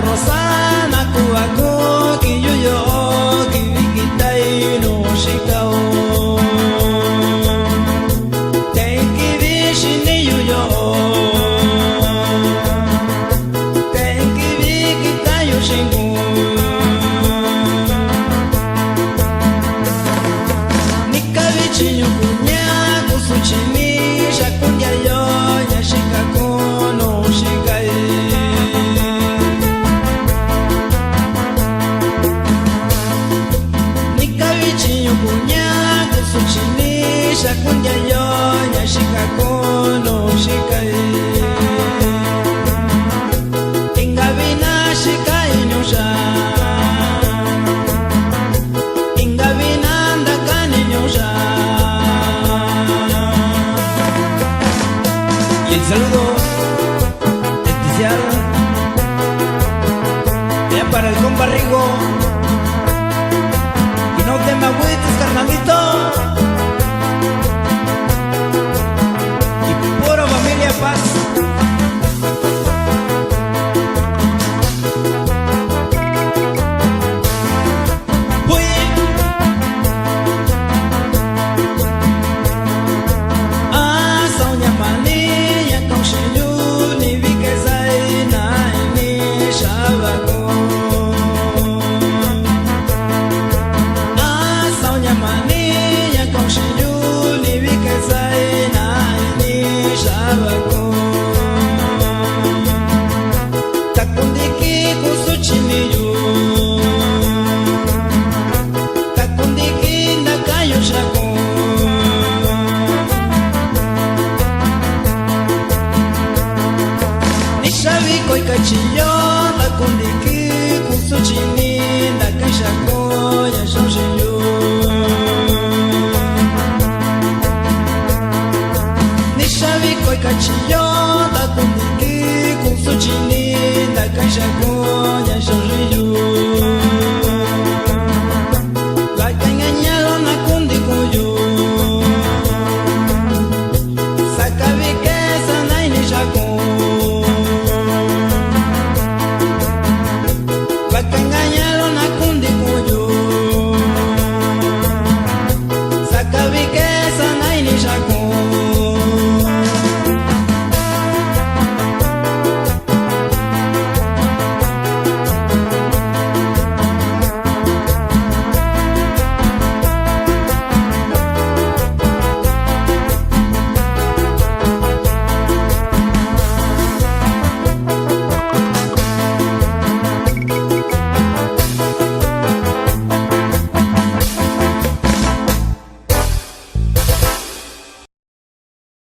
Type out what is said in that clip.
Rosana kuako kiyuyo kibikitai no shikao Tenki vishini yuyo Tenki bikitai yoshingu Nikavichi nyukunya kusuchini shakunya yo nyashikako no shikai Shakunya yo nyashikako no shikai Ingabina shikai nyosha Ingabina ndakani nyosha Y el saludo especial es para el compa Rigo Y no te me agüites, carnalito Paz. Uy. Sonia mani ya kaushiyu ni vikezai na ni shabako. Sonia mani ya kaushiyu ni vikezai na ni shabako. Chillo la kundiki kusuchini la kaishako ya shoshiyo Nishavi koi kachillo la kundiki kusuchini la kaishako